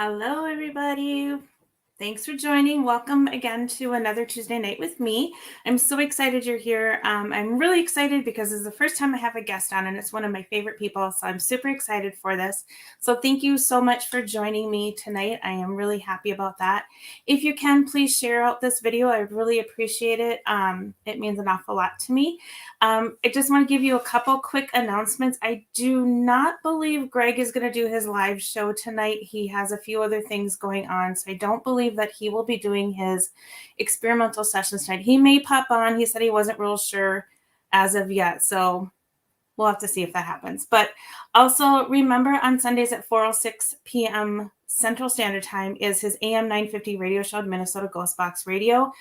Hello, everybody. Thanks for joining. Welcome again to another Tuesday night with me. I'm so excited you're here. I'm really excited because this is the first time I have a guest on, and it's one of my favorite people. So I'm super excited for this. So thank you so much for joining me tonight. I am really happy about that. If you can, please share out this video. I would really appreciate it. It means an awful lot to me. I just want to give you a couple quick announcements. I do not believe Greg is going to do his live show tonight. He has a few other things going on, so I don't believe that he will be doing his experimental sessions tonight. He may pop on. He said he wasn't real sure as of yet, so we'll have to see if that happens. But also remember, on Sundays at 4:06 p.m. Central Standard Time is his AM 950 radio show, Minnesota GhostBox Radio.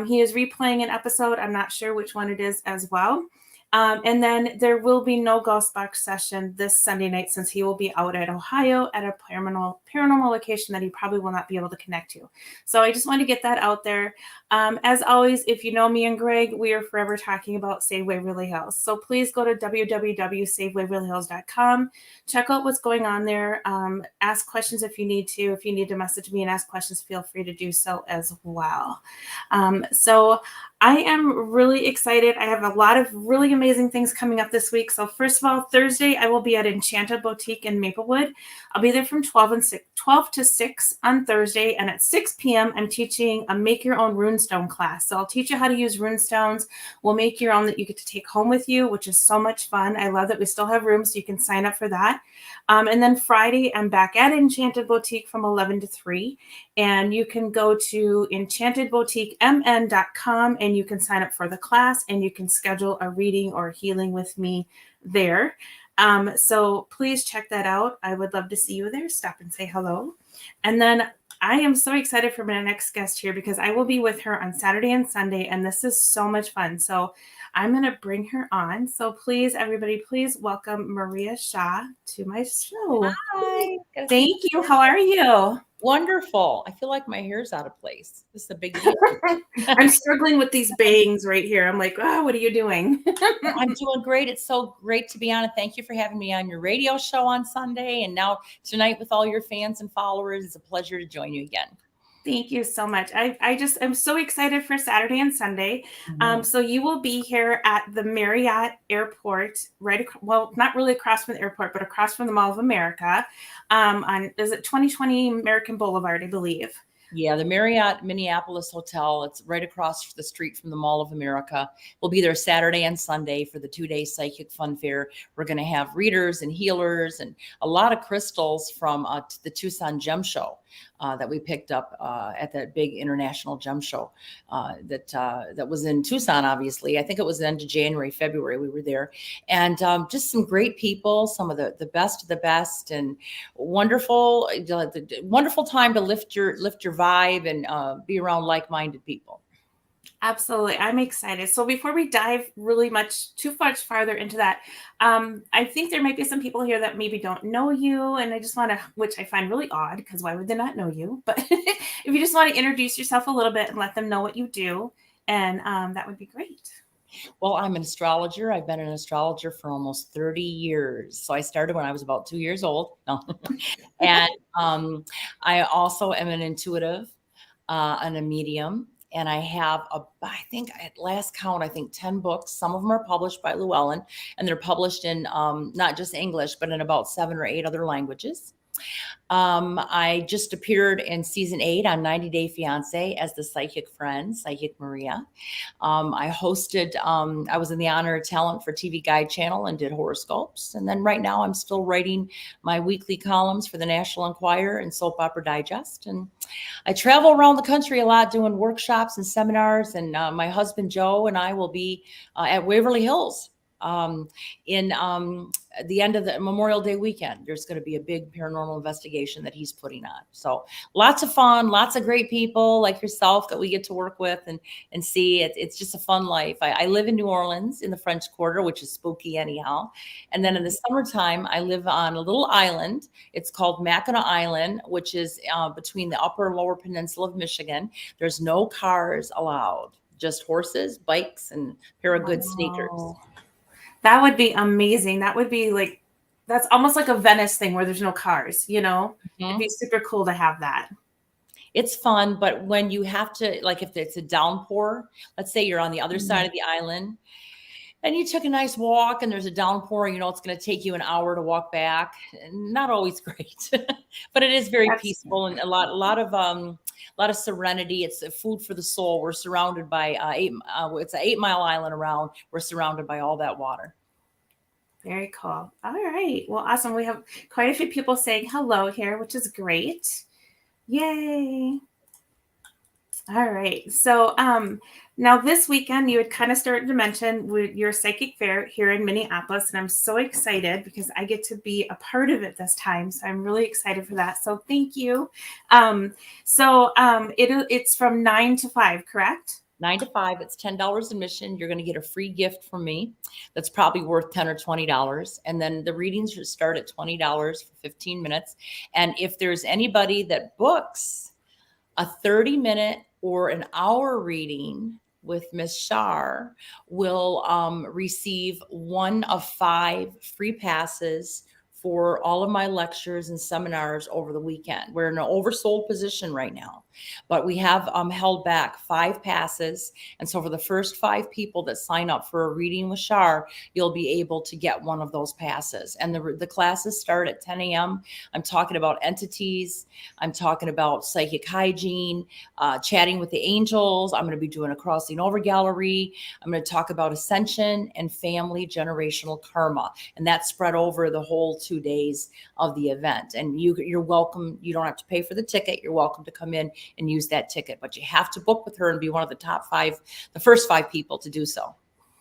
He is replaying an episode. I'm not sure which one it is as well. And then there will be no GhostBox session this Sunday night since he will be out at Ohio at a paranormal location that he probably will not be able to connect to. So I just want to get that out there. As always, if you know me and Greg, we are forever talking about Save Waverly Hills. So please go to www.savewaverlyhills.com. Check out what's going on there. Ask questions if you need to. If you need to message me and ask questions, feel free to do so as well. So I am really excited. I have a lot of really amazing things coming up this week. So first of all, Thursday, I will be at Enchanted Boutique in Maplewood. I'll be there from 12 to 6 on Thursday. And at 6 p.m., I'm teaching a make your own runestone class. So I'll teach you how to use runestones. We'll make your own that you get to take home with you, which is so much fun. I love that we still have room, so you can sign up for that. And then Friday, I'm back at Enchanted Boutique from 11 to 3. And you can go to enchantedboutiquemn.com and you can sign up for the class and you can schedule a reading or healing with me there. So please check that out. I would love to see you there. Stop and say hello. And then I am so excited for my next guest here because I will be with her on Saturday and Sunday, and this is so much fun. So I'm going to bring her on. So please, everybody, please welcome Maria Shaw to my show. Hi. Thank you. How are you? Wonderful. I feel like my hair's out of place. This is a big deal. I'm struggling with these bangs right here. I'm like, oh, what are you doing? I'm doing great. It's so great to be on. And thank you for having me on your radio show on Sunday. And now tonight with all your fans and followers, it's a pleasure to join you again. Thank you so much. I'm so excited for Saturday and Sunday. So you will be here at the Marriott Airport, not really across from the airport, but across from the Mall of America. Is it 2020 American Boulevard, I believe? Yeah, the Marriott Minneapolis Hotel. It's right across the street from the Mall of America. We'll be there Saturday and Sunday for the 2-day Psychic Fun Fair. We're going to have readers and healers and a lot of crystals from the Tucson Gem Show that we picked up at that big international gem show that was in Tucson, obviously. I think it was the end of January, February we were there. And just some great people, some of the best of the best, and wonderful time to lift your vibe and be around like-minded people. Absolutely. I'm excited. So before we dive really too much farther into that, I think there might be some people here that maybe don't know you. And I just want to, which I find really odd because why would they not know you? But if you just want to introduce yourself a little bit and let them know what you do, and that would be great. Well, I'm an astrologer. I've been an astrologer for almost 30 years. So I started when I was about 2 years old. No. And I also am an intuitive and a medium. And I have, I think at last count, 10 books. Some of them are published by Llewellyn, and they're published in not just English, but in about 7 or 8 other languages. I just appeared in season 8 on 90 Day Fiance as the psychic friend, Psychic Maria. I hosted, I was in the Honor of Talent for TV Guide Channel and did horoscopes. And then right now I'm still writing my weekly columns for the National Enquirer and Soap Opera Digest. And I travel around the country a lot doing workshops and seminars. And my husband, Joe, and I will be at Waverly Hills in the end of the Memorial Day weekend. There's going to be a big paranormal investigation that he's putting on. So lots of fun, lots of great people like yourself that we get to work with and see. It's just a fun life. I live in New Orleans in the French Quarter, which is spooky anyhow. And then in the summertime, I live on a little island. It's called Mackinac Island, which is between the upper and lower peninsula of Michigan. There's no cars allowed, just horses, bikes, and a pair of good sneakers. That would be amazing. That would be like That's almost like a Venice thing where there's no cars, you know? It'd Mhm. be super cool to have that. It's fun, but when you have to, like, if it's a downpour, let's say you're on the other Mhm. side of the island and you took a nice walk and there's a downpour, you know, it's going to take you an hour to walk back. Not always great, but it is very That's peaceful and a lot of serenity. It's a food for the soul. We're surrounded by it's an 8 mile island around. We're surrounded by all that water. very cool. All right. Well, awesome. We have quite a few people saying hello here, which is great. Yay. All right. So now this weekend you had kind of started to mention your psychic fair here in Minneapolis, and I'm so excited because I get to be a part of it this time. So I'm really excited for that. So thank you. It's from 9 to 5, correct? 9 to 5, it's $10 admission. You're going to get a free gift from me that's probably worth $10 or $20. And then the readings should start at $20 for 15 minutes. And if there's anybody that books a 30-minute or an hour reading with Miss Shar, will receive one of 5 free passes for all of my lectures and seminars over the weekend. We're in an oversold position right now, but we have held back 5 passes. And so for the first 5 people that sign up for a reading with Shar, you'll be able to get one of those passes. And the classes start at 10 a.m. I'm talking about entities. I'm talking about psychic hygiene, chatting with the angels. I'm going to be doing a crossing over gallery. I'm going to talk about ascension and family generational karma. And that's spread over the whole 2 days of the event. And you're welcome. You don't have to pay for the ticket. You're welcome to come in and use that ticket. But you have to book with her and be one of the first 5 people to do so.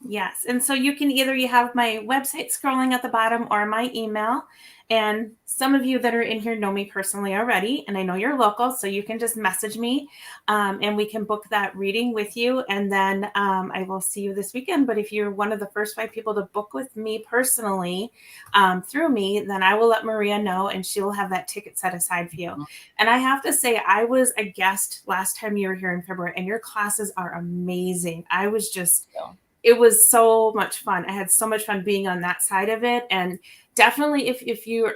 Yes. And so you have my website scrolling at the bottom or my email. And some of you that are in here know me personally already, and I know you're local, so you can just message me and we can book that reading with you. And then I will see you this weekend. But if you're one of the first 5 people to book with me personally through me, then I will let Maria know and she will have that ticket set aside for you. Mhm. And I have to say, I was a guest last time you were here in February, and your classes are amazing. I was just. Yeah. It was so much fun. I had so much fun being on that side of it. And definitely if you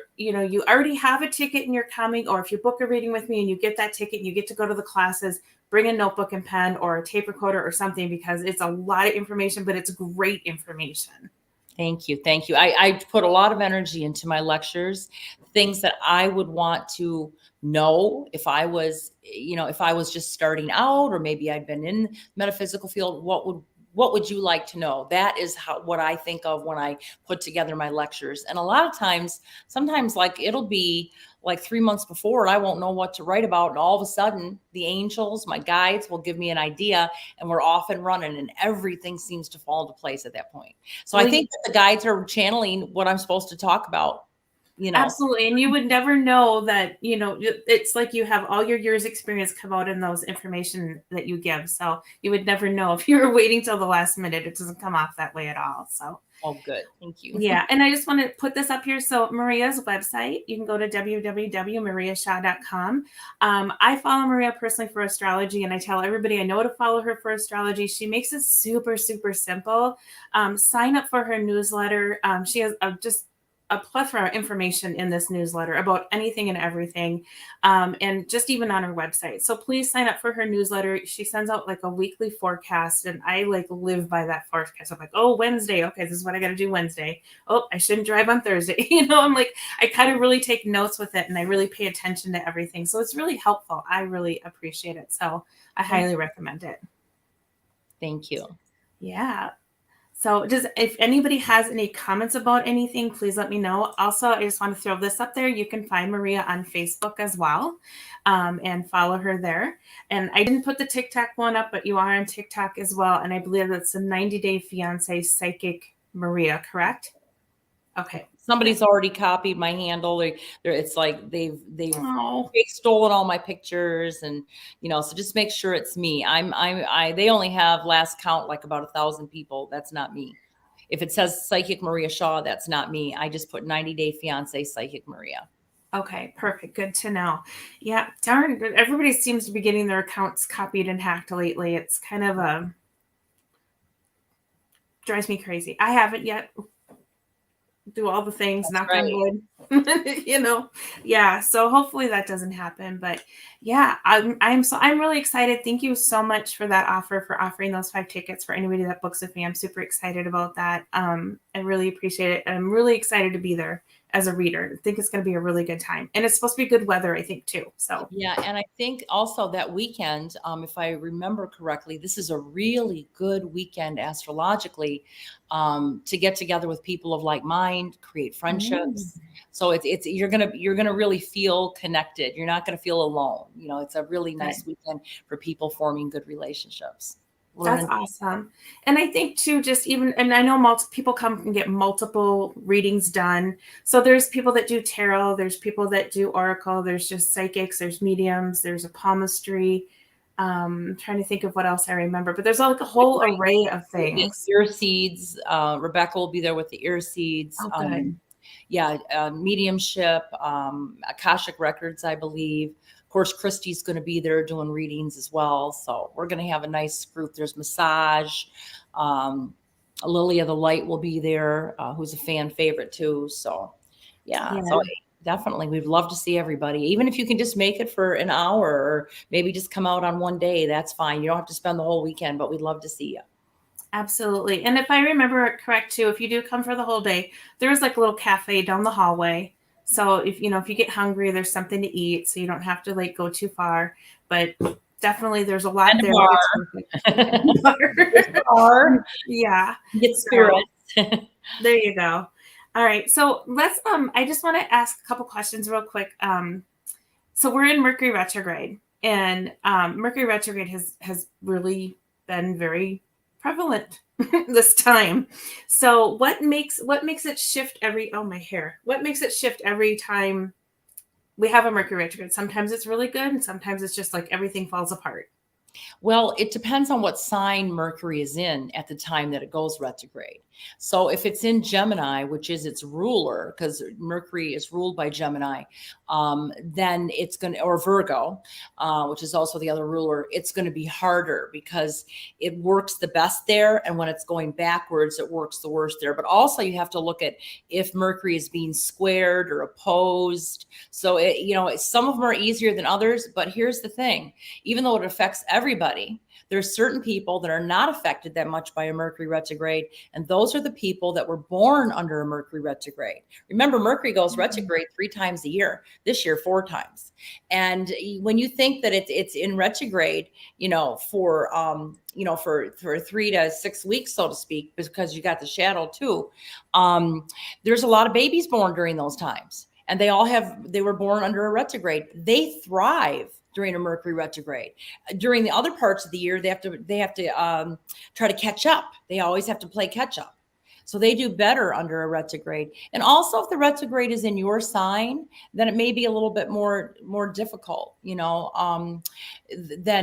already have a ticket and you're coming, or if you book a reading with me and you get that ticket and you get to go to the classes, bring a notebook and pen or a tape recorder or something, because it's a lot of information, but it's great information. Thank you. Thank you. I put a lot of energy into my lectures, things that I would want to know if I was, if I was just starting out, or maybe I'd been in the metaphysical field. What would you like to know? That is what I think of when I put together my lectures. And a lot of times, sometimes like it'll be like 3 months before and I won't know what to write about. And all of a sudden the angels, my guides, will give me an idea and we're off and running, and everything seems to fall into place at that point. So I think that the guides are channeling what I'm supposed to talk about. Absolutely. And you would never know that, it's like you have all your years experience come out in those information that you give. So you would never know if you were waiting till the last minute. It doesn't come off that way at all. So Oh, good. Thank you. yeah. And I just want to put this up here. So Maria's website, you can go to www.mariashaw.com. I follow Maria personally for astrology, and I tell everybody I know to follow her for astrology. She makes it super, super simple. Sign up for her newsletter. She has just a plethora of information in this newsletter about anything and everything, and just even on her website. So please sign up for her newsletter. She sends out like a weekly forecast, and I like live by that forecast. I'm like, oh, Wednesday. Okay, this is what I got to do Wednesday. Oh, I shouldn't drive on Thursday. I'm like, I kind of really take notes with it, and I really pay attention to everything. So it's really helpful. I really appreciate it. So I highly recommend it. Thank you. Yeah. So if anybody has any comments about anything, please let me know. Also, I just want to throw this up there. You can find Maria on Facebook as well, and follow her there. And I didn't put the TikTok one up, but you are on TikTok as well. And I believe that's a 90-Day Fiance Psychic Maria, correct? Okay. Somebody's already copied my handle. It's like they've Oh. stolen all my pictures, and so just make sure it's me. They only have last count like about 1,000 people. That's not me. If it says Psychic Maria Shaw, that's not me. I just put 90-Day Fiance Psychic Maria. Okay, perfect. Good to know. Yeah, darn, everybody seems to be getting their accounts copied and hacked lately. It's kind of drives me crazy. I haven't yet. do all the things, That's knock on right. wood, Yeah. So hopefully that doesn't happen. But yeah, I'm really excited. Thank you so much for that offer, for offering those 5 tickets for anybody that books with me. I'm super excited about that. I really appreciate it. And I'm really excited to be there as a reader. I think it's going to be a really good time. And it's supposed to be good weather, I think, too. So Yeah, and I think also that weekend, if I remember correctly, this is a really good weekend astrologically, to get together with people of like mind, create friendships. So it's you're gonna really feel connected. You're not gonna feel alone. It's a really nice weekend for people forming good relationships. That's Learning. awesome. And I think too, and I know people come and get multiple readings done. So there's people that do tarot, there's people that do oracle, there's just psychics, there's mediums, there's a palmistry. Trying to think of what else I remember, but there's like a whole array of things. Ear seeds. Rebecca will be there with the ear seeds. Oh, good. Yeah, mediumship, Akashic records, I believe. Of course, Christy's going to be there doing readings as well. So we're going to have a nice group. There's massage. Lily of the Light will be there, who's a fan favorite too. So yeah, so definitely we'd love to see everybody. Even if you can just make it for an hour or maybe just come out on one day, that's fine. You don't have to spend the whole weekend, but we'd love to see you. Absolutely. And if I remember it correct too, if you do come for the whole day, there's like a little cafe down the hallway. So if you get hungry, there's something to eat, so you don't have to like go too far. But definitely there's a lot there. Bar. Yeah. Get spirits. There you go. All right. So let's I just want to ask a couple questions real quick. So we're in Mercury retrograde, and Mercury retrograde has really been very prevalent this time. So what makes it shift what makes it shift every time we have a Mercury retrograde? Sometimes it's really good, and sometimes it's just like everything falls apart. Well, it depends on what sign Mercury is in at the time that it goes retrograde. So if it's in Gemini, which is its ruler, because Mercury is ruled by Gemini, then it's going to, or Virgo, which is also the other ruler, it's going to be harder because it works the best there. And when it's going backwards, it works the worst there. But also you have to look at if Mercury is being squared or opposed. So, some of them are easier than others. But here's the thing, even though it affects everybody, there's certain people that are not affected that much by a Mercury retrograde. And those are the people that were born under a Mercury retrograde. Remember, Mercury goes retrograde 3 times a year, this year 4 times. And when you think that it's in retrograde, for 3 to 6 weeks, so to speak, because you got the shadow too, there's a lot of babies born during those times. And they were born under a retrograde. They thrive during a Mercury retrograde. During the other parts of the year, they have to try to catch up. They always have to play catch up. So they do better under a retrograde. And also if the retrograde is in your sign, then it may be a little bit more difficult, than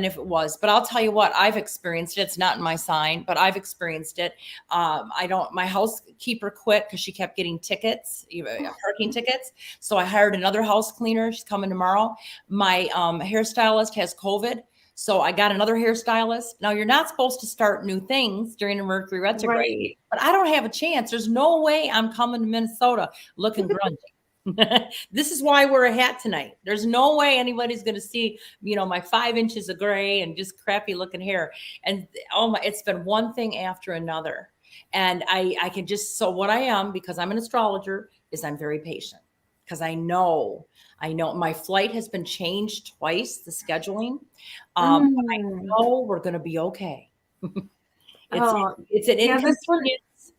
if it was. But I'll tell you what, I've experienced it. It's not in my sign, but I've experienced it. My housekeeper quit because she kept getting tickets, parking tickets. So I hired another house cleaner. She's coming tomorrow. My hairstylist has COVID. So I got another hairstylist. Now you're not supposed to start new things during a Mercury retrograde, Right. but I don't have a chance. There's no way I'm coming to Minnesota looking grungy. This is why I wear a hat tonight. There's no way anybody's going to see, my 5 inches of gray and just crappy looking hair. And it's been one thing after another. And I can so what I am, because I'm an astrologer, is I'm very patient because I know my flight has been changed twice, the scheduling. I know we're going to be okay. It's an inconvenience,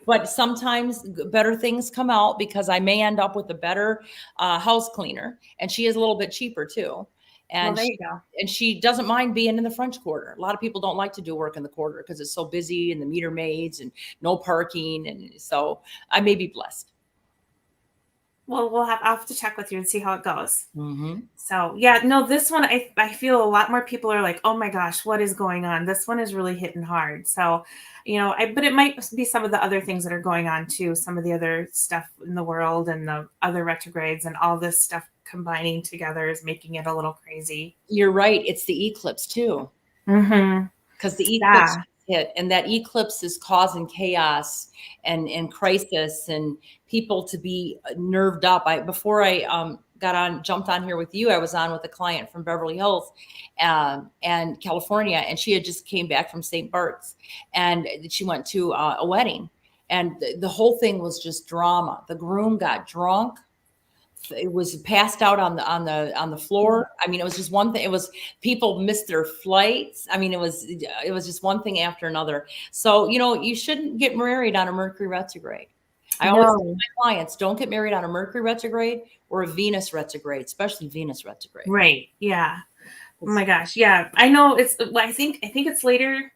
but sometimes better things come out because I may end up with a better house cleaner, and she is a little bit cheaper too. And there you go. And she doesn't mind being in the French Quarter. A lot of people don't like to do work in the Quarter because it's so busy and the meter maids and no parking. And so I may be blessed. Well, I'll have to check with you and see how it goes. Mm-hmm. So yeah, no, this one, I feel a lot more people are like, oh my gosh, what is going on? This one is really hitting hard. So, but it might be some of the other things that are going on too. Some of the other stuff in the world and the other retrogrades and all this stuff combining together is making it a little crazy. You're right. It's the eclipse too. Mm-hmm. Because the eclipse hit, and that eclipse is causing chaos and crisis and people to be nerved up. Before I jumped on here with you, I was on with a client from Beverly Hills and California, and she had just came back from St. Bart's, and she went to a wedding, and the whole thing was just drama. The groom got drunk. It was passed out on the floor. I mean, it was just one thing. It was people missed their flights. I mean, it was just one thing after another. So, you shouldn't get married on a Mercury retrograde. I always tell my clients, don't get married on a Mercury retrograde or a Venus retrograde, especially Venus retrograde. Right. Yeah. Oh my gosh. Yeah. I know I think it's later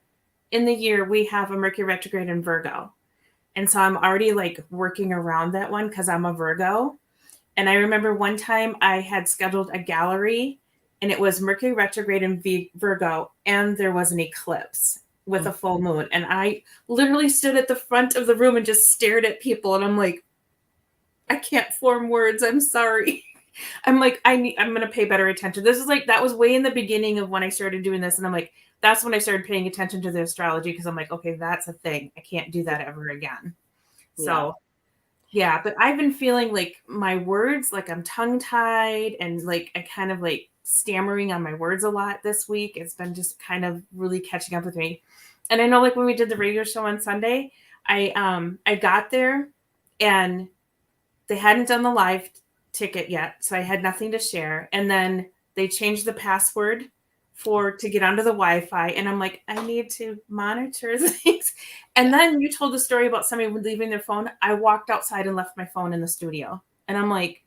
in the year we have a Mercury retrograde in Virgo. And so I'm already like working around that one because I'm a Virgo. And I remember one time I had scheduled a gallery and it was Mercury retrograde in Virgo, and there was an eclipse with a full moon. And I literally stood at the front of the room and just stared at people. And I'm like, I can't form words. I'm sorry. I'm like, I'm going to pay better attention. This is like, that was way in the beginning of when I started doing this. And I'm like, that's when I started paying attention to the astrology, because I'm like, okay, that's a thing. I can't do that ever again. So yeah, but I've been feeling like my words, like I'm tongue tied and like I kind of like stammering on my words a lot this week. It's been just kind of really catching up with me. And I know like when we did the radio show on Sunday, I got there and they hadn't done the live ticket yet. So I had nothing to share. And then they changed the password to get onto the Wi-Fi. And I'm like, I need to monitor things. And then you told the story about somebody leaving their phone. I walked outside and left my phone in the studio. And I'm like,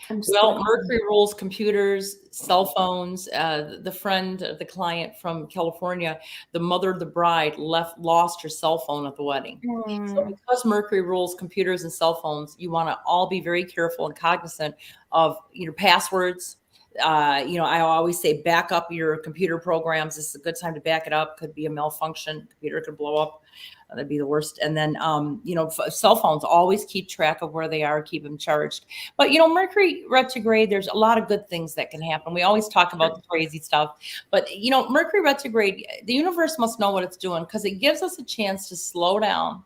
Mercury rules computers, cell phones. The client from California, the mother of the bride lost her cell phone at the wedding. So because Mercury rules computers and cell phones, you want to all be very careful and cognizant of your passwords. I always say back up your computer programs. This is a good time to back it up. Could be a malfunction. Computer could blow up. That'd be the worst. And then, cell phones, always keep track of where they are, keep them charged. But, Mercury retrograde, there's a lot of good things that can happen. We always talk about the crazy stuff. But, Mercury retrograde, the universe must know what it's doing, because it gives us a chance to slow down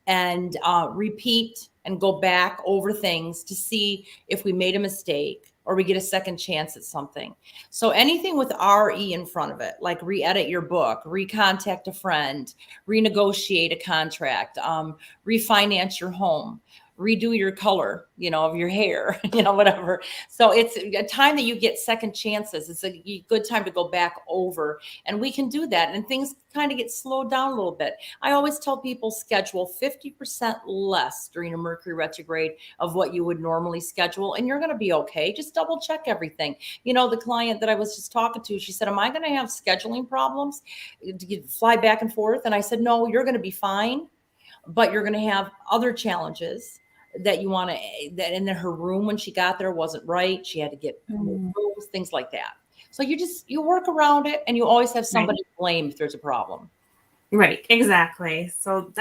and repeat and go back over things to see if we made a mistake or we get a second chance at something. So anything with RE in front of it, like re-edit your book, recontact a friend, renegotiate a contract, refinance your home, redo your color, of your hair, whatever. So it's a time that you get second chances. It's a good time to go back over, and we can do that. And things kind of get slowed down a little bit. I always tell people schedule 50% less during a Mercury retrograde of what you would normally schedule, and you're going to be okay. Just double check everything. The client that I was just talking to, she said, am I going to have scheduling problems to fly back and forth? And I said, no, you're going to be fine, but you're going to have other challenges that you want to, and then her room when she got there wasn't right. She had to get rooms, things like that. So you work around it, and you always have somebody to blame if there's a problem. Right. Exactly. So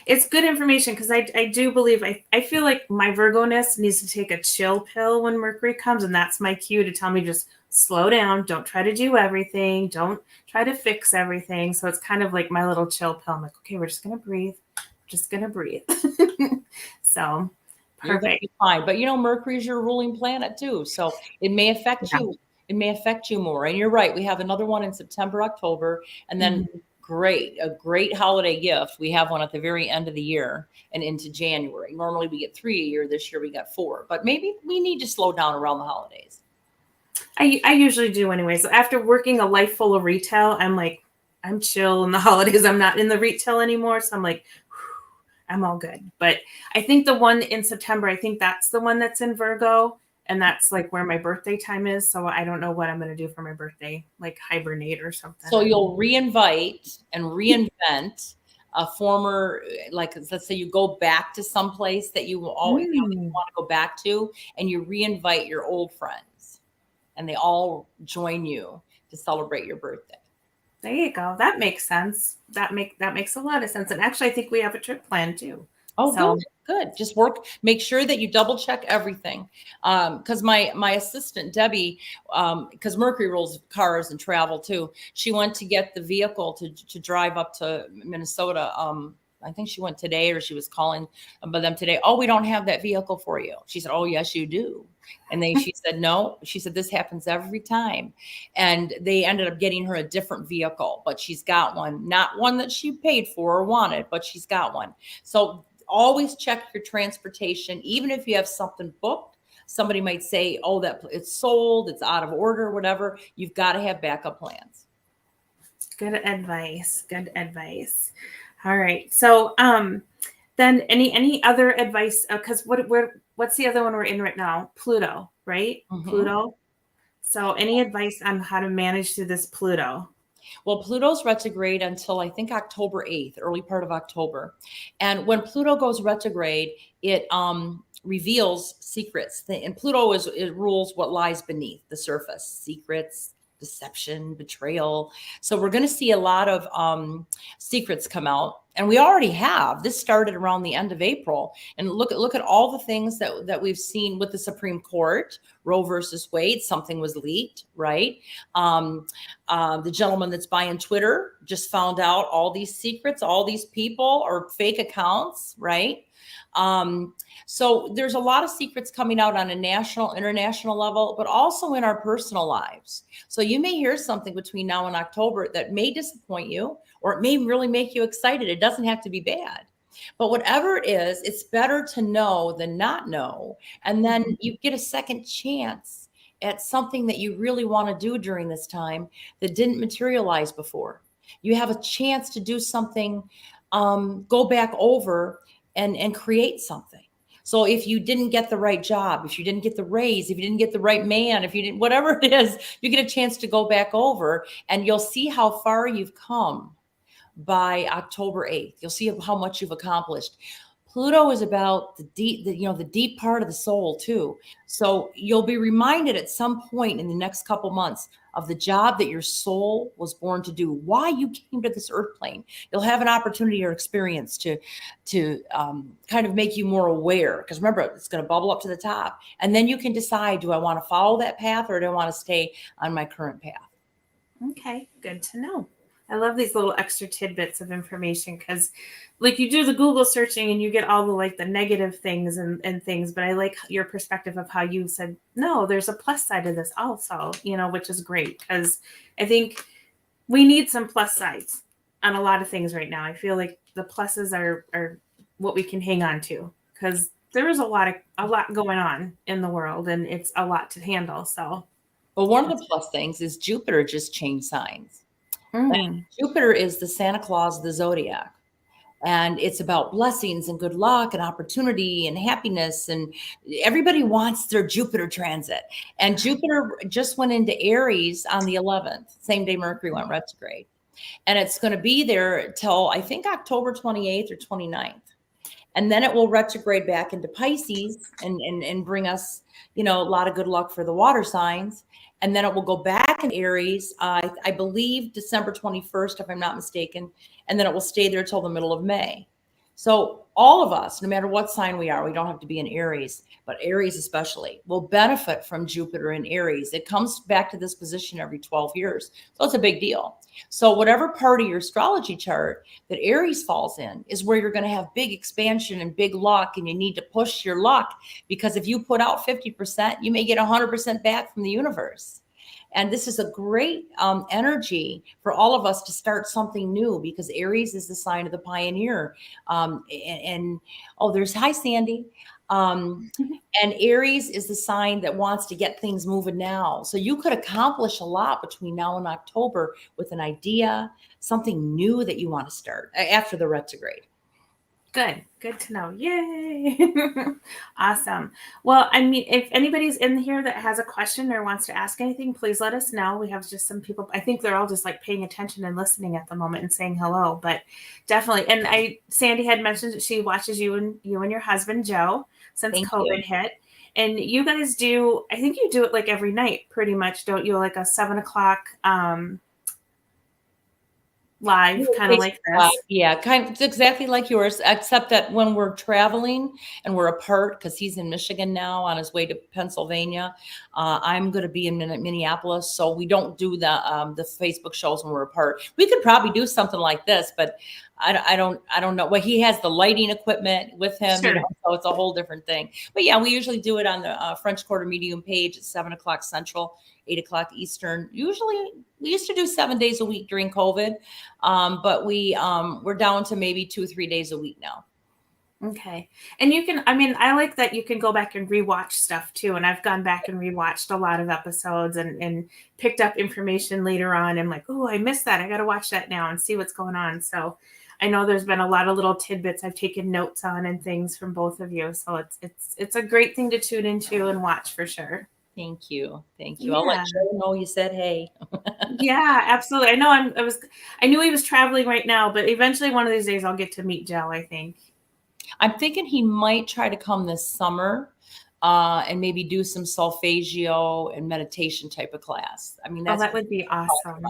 it's good information, because I do believe, I feel like my Virgo-ness needs to take a chill pill when Mercury comes. And that's my cue to tell me, just slow down. Don't try to do everything. Don't try to fix everything. So it's kind of like my little chill pill. I'm like, okay, we're just going to breathe. Just going to breathe. So you're going to be fine. But Mercury is your ruling planet too. So it may affect you. It may affect you more. And you're right. We have another one in September, October, and then a great holiday gift. We have one at the very end of the year and into January. Normally we get 3 a year. This year we got 4, but maybe we need to slow down around the holidays. I usually do anyway. So after working a life full of retail, I'm like, I'm chill in the holidays. I'm not in the retail anymore. So I'm like, I'm all good. But I think the one in September, I think that's the one that's in Virgo. And that's like where my birthday time is. So I don't know what I'm going to do for my birthday, like hibernate or something. So you'll reinvite and reinvent a former, like, let's say you go back to some place that you always want to go back to, and you reinvite your old friends, and they all join you to celebrate your birthday. There you go. That makes sense. That makes a lot of sense. And actually, I think we have a trip planned too. Oh, So good. Just make sure that you double check everything. Because my assistant Debbie, because Mercury rules cars and travel too, she went to get the vehicle to drive up to Minnesota. I think she went today, or she was calling about them today. Oh, we don't have that vehicle for you. She said, oh, yes, you do. And she said, no. She said, this happens every time. And they ended up getting her a different vehicle, but she's got one, not one that she paid for or wanted, but she's got one. So always check your transportation. Even if you have something booked, somebody might say, oh, that it's sold, it's out of order, whatever. You've got to have backup plans. good advice. Good advice. All right. So then any other advice? Because what's the other one we're in right now? Pluto, right? Mm-hmm. Pluto. So any advice on how to manage through this Pluto? Well, Pluto's retrograde until I think October 8th, early part of October. And when Pluto goes retrograde, it reveals secrets. And Pluto it rules what lies beneath the surface, secrets, deception, betrayal. So we're going to see a lot of secrets come out. And we already have. This started around the end of April. And look at all the things that we've seen with the Supreme Court, Roe versus Wade. Something was leaked, right? The gentleman that's buying Twitter just found out all these secrets, all these people are fake accounts, right? So there's a lot of secrets coming out on a national, international level, but also in our personal lives. So you may hear something between now and October that may disappoint you, or it may really make you excited. It doesn't have to be bad. But whatever it is, it's better to know than not know. And then you get a second chance at something that you really want to do during this time that didn't materialize before. You have a chance to do something, go back over and create something. So if you didn't get the right job, if you didn't get the raise, if you didn't get the right man, if you didn't, whatever it is, you get a chance to go back over and you'll see how far you've come by October 8th. You'll see how much you've accomplished. Pluto is about the deep part of the soul too. So you'll be reminded at some point in the next couple months of the job that your soul was born to do, why you came to this earth plane. You'll have an opportunity or experience to kind of make you more aware, because remember, it's going to bubble up to the top. And then you can decide, do I want to follow that path or do I want to stay on my current path? Okay, good to know. I love these little extra tidbits of information because like you do the Google searching and you get all the negative things and things, but I like your perspective of how you said, no, there's a plus side to this also, which is great because I think we need some plus sides on a lot of things right now. I feel like the pluses are what we can hang on to because there is a lot going on in the world and it's a lot to handle. So, well, one of the plus things is Jupiter just changed signs. Jupiter is the Santa Claus of the zodiac. And it's about blessings and good luck and opportunity and happiness. And everybody wants their Jupiter transit. And Jupiter just went into Aries on the 11th, same day Mercury went retrograde. And it's going to be there till I think October 28th or 29th. And then it will retrograde back into Pisces and bring us, a lot of good luck for the water signs. And then it will go back in Aries, I believe December 21st, if I'm not mistaken. And then it will stay there till the middle of May. So all of us, no matter what sign we are, we don't have to be in Aries, but Aries especially, will benefit from Jupiter in Aries. It comes back to this position every 12 years. So it's a big deal. So whatever part of your astrology chart that Aries falls in is where you're going to have big expansion and big luck, and you need to push your luck, because if you put out 50%, you may get 100% back from the universe. And this is a great energy for all of us to start something new, because Aries is the sign of the pioneer. There's hi, Sandy. And Aries is the sign that wants to get things moving now. So you could accomplish a lot between now and October with an idea, something new that you want to start after the retrograde. Good to know. Yay. Awesome. Well, I mean, if anybody's in here that has a question or wants to ask anything, please let us know. We have just some people, I think they're all just paying attention and listening at the moment and saying hello, but definitely. And Sandy had mentioned that she watches you and your husband, Joe, since COVID hit. And you guys do, I think you do it every night pretty much, don't you? Like a 7:00, live, kind of like Live. this. Yeah, it's exactly like yours, except that when we're traveling and we're apart, because he's in Michigan now on his way to Pennsylvania, I'm going to be in Minneapolis, so we don't do the Facebook shows when we're apart. We could probably do something like this, but I don't know. Well, he has the lighting equipment with him, Sure. so it's a whole different thing. But yeah, we usually do it on the French Quarter Medium page at 7 o'clock Central, 8 o'clock Eastern. Usually, we used to do 7 days a week during COVID. But we're down to maybe 2-3 days a week now. Okay. And you can, I mean, I like that you can go back and rewatch stuff too. And I've gone back and rewatched a lot of episodes and picked up information later on. And like, oh, I missed that. I got to watch that now and see what's going on. So I know there's been a lot of little tidbits I've taken notes on and things from both of you. So it's a great thing to tune into and watch for sure. Thank you. Yeah. I'll let Joe know you said hey. Yeah, absolutely. I know I knew he was traveling right now, but eventually one of these days I'll get to meet Joe, I think. I'm thinking he might try to come this summer and maybe do some solfeggio and meditation type of class. I mean, That would be awesome.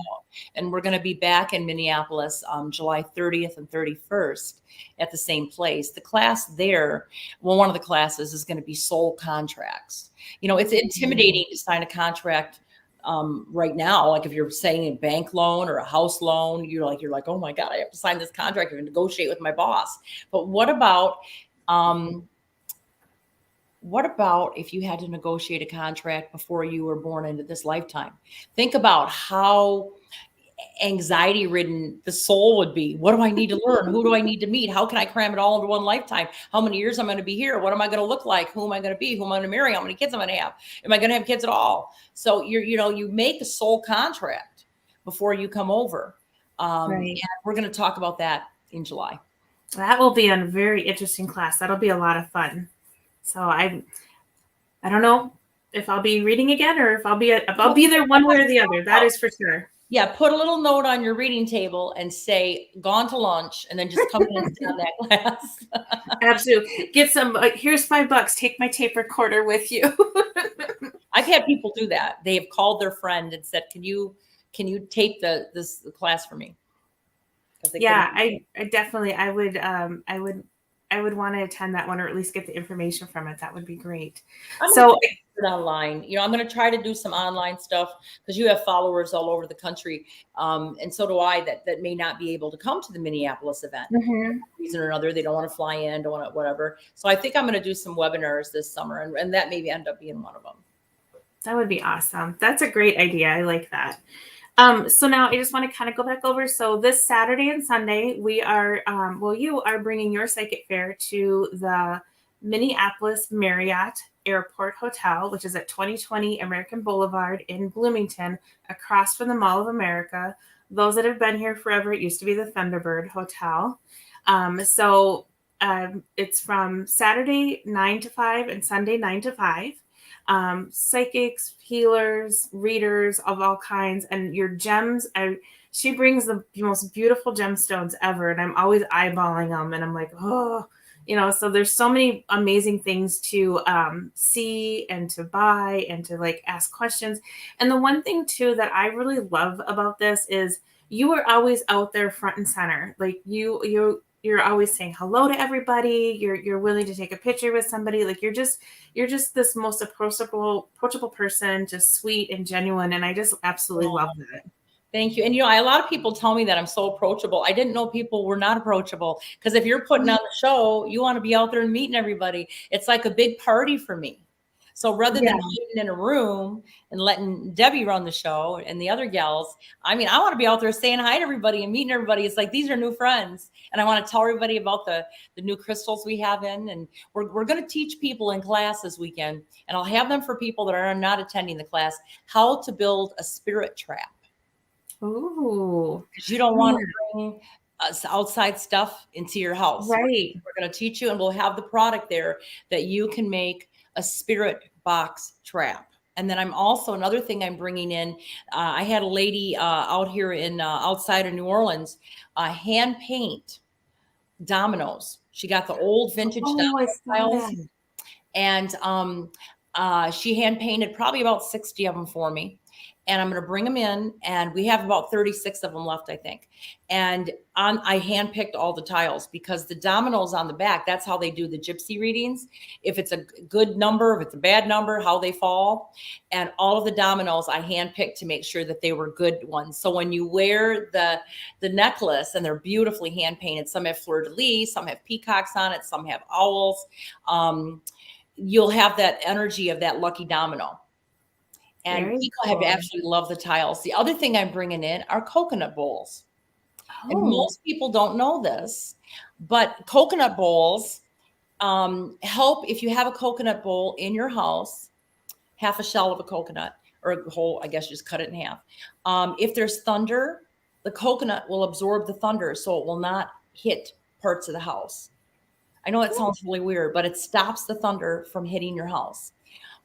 And we're going to be back in Minneapolis July 30th and 31st at the same place. The class there, well, one of the classes is going to be soul contracts. It's intimidating to sign a contract right now. Like if you're saying a bank loan or a house loan, you're like, oh my God, I have to sign this contract and negotiate with my boss. But what about if you had to negotiate a contract before you were born into this lifetime? Think about how anxiety ridden the soul would be. What do I need to learn? Who do I need to meet? How can I cram it all into one lifetime? How many years I'm going to be here? What am I going to look like? Who am I going to be? Who am I going to marry? How many kids am I going to have? Am I going to have kids at all? So you make a soul contract before you come over. Right. And we're going to talk about that in July. That will be a very interesting class. That'll be a lot of fun. So I don't know if I'll be reading again or if I'll be there one way or the other. That is for sure. Yeah, put a little note on your reading table and say, gone to lunch, and then just come in and sit on that class. Absolutely. Get some, here's $5. Take my tape recorder with you. I've had people do that. They have called their friend and said, can you tape the class for me? Yeah, I definitely, I would want to attend that one or at least get the information from it. That would be great. So online, I'm going to try to do some online stuff because you have followers all over the country. And so do I that may not be able to come to the Minneapolis event. For one reason or another. They don't want to fly in, don't want to, whatever. So I think I'm going to do some webinars this summer and that maybe end up being one of them. That would be awesome. That's a great idea. I like that. So now I just want to kind of go back over. So this Saturday and Sunday, we are, you are bringing your psychic fair to the Minneapolis Marriott Airport Hotel, which is at 2020 American Boulevard in Bloomington, across from the Mall of America. Those that have been here forever, it used to be the Thunderbird Hotel. It's from Saturday 9 to 5 and Sunday 9 to 5. Psychics, healers, readers of all kinds, and your gems. She brings the most beautiful gemstones ever, and I'm always eyeballing them, and I'm like, oh, so there's so many amazing things to see and to buy and to like ask questions. And the one thing too that I really love about this is you are always out there front and center. Like you're always saying hello to everybody. You're willing to take a picture with somebody. Like you're just this most approachable person, just sweet and genuine. And I just absolutely love that. Thank you. And a lot of people tell me that I'm so approachable. I didn't know people were not approachable because if you're putting on the show, you want to be out there and meeting everybody. It's like a big party for me. So rather than hiding in a room and letting Debbie run the show and the other gals, I want to be out there saying hi to everybody and meeting everybody. It's like, these are new friends. And I want to tell everybody about the new crystals we have in. And we're going to teach people in class this weekend. And I'll have them for people that are not attending the class, how to build a spirit trap. Ooh. Because you don't want to bring outside stuff into your house. Right. We're going to teach you, and we'll have the product there that you can make a spirit box trap. And then I'm also, another thing I'm bringing in, I had a lady out here in outside of New Orleans, hand paint dominoes. She got the old vintage domino tiles, and she hand painted probably about 60 of them for me. and I'm going to bring them in, and we have about 36 of them left, I think. And I handpicked all the tiles because the dominoes on the back, that's how they do the gypsy readings. If it's a good number, if it's a bad number, how they fall. And all of the dominoes I handpicked to make sure that they were good ones. So when you wear the necklace, and they're beautifully hand painted, some have fleur-de-lis, some have peacocks on it, some have owls. You'll have that energy of that lucky domino. And Very people have cool. actually loved the tiles. The other thing I'm bringing in are coconut bowls. And Oh, most people don't know this, but coconut bowls help. If you have a coconut bowl in your house, half a shell of a coconut, or a whole, I guess just cut it in half. If there's thunder, the coconut will absorb the thunder, so it will not hit parts of the house. I know it sounds really weird, but it stops the thunder from hitting your house.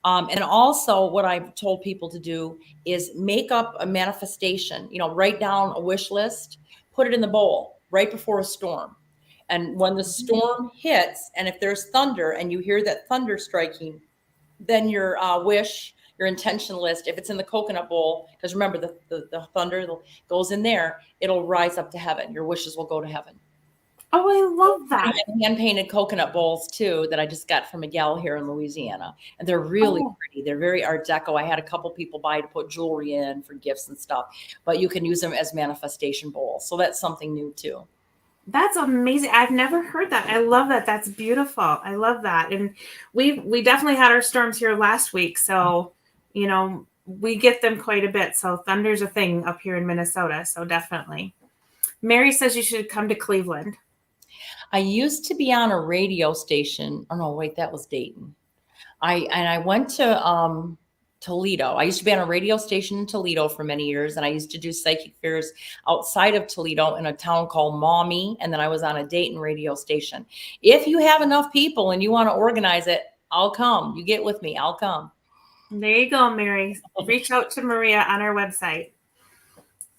And also what I've told people to do is make up a manifestation, write down a wish list, put it in the bowl right before a storm. And when the storm hits, and if there's thunder and you hear that thunder striking, then your wish, your intention list, if it's in the coconut bowl, because remember the thunder goes in there, it'll rise up to heaven. Your wishes will go to heaven. oh, I love that. Hand painted coconut bowls too that I just got from a gal here in Louisiana, and they're really pretty. They're very Art Deco. I had a couple people buy to put jewelry in for gifts and stuff, but you can use them as manifestation bowls. So that's something new too. That's amazing. I've never heard that. I love that. That's beautiful. I love that. And we definitely had our storms here last week, so we get them quite a bit. So thunder's a thing up here in Minnesota. So definitely. Mary says you should come to Cleveland. I used to be on a radio station. Oh no, wait, that was Dayton. I went to Toledo. I used to be on a radio station in Toledo for many years, and I used to do psychic fairs outside of Toledo in a town called Maumee, and then I was on a Dayton radio station. If you have enough people and you want to organize it, I'll come. You get with me, I'll come. There you go, Mary. Reach out to Maria on our website.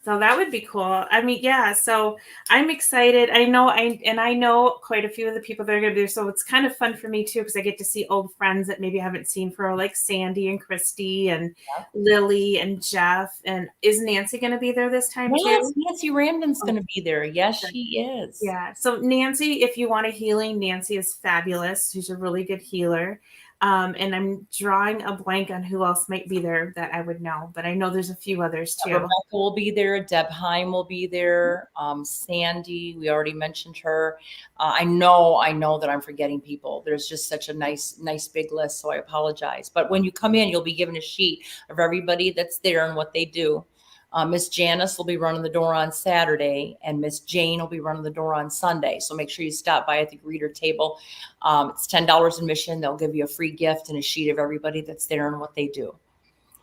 So that would be cool. I mean, yeah. So I'm excited. I know quite a few of the people that are going to be there. So it's kind of fun for me too, because I get to see old friends that maybe I haven't seen for like Sandy and Christy and Lily and Jeff. And is Nancy going to be there this time too? Nancy Randon's going to be there. Yes, she is. Yeah. So Nancy, if you want a healing, Nancy is fabulous. She's a really good healer. And I'm drawing a blank on who else might be there that I would know, but I know there's a few others too. Rebecca will be there. Deb Heim will be there. Sandy, we already mentioned her. I know that I'm forgetting people. There's just such a nice big list, so I apologize. But when you come in, you'll be given a sheet of everybody that's there and what they do. Miss Janice will be running the door on Saturday, and Miss Jane will be running the door on Sunday. So make sure you stop by at the greeter table. It's $10 admission. They'll give you a free gift and a sheet of everybody that's there and what they do.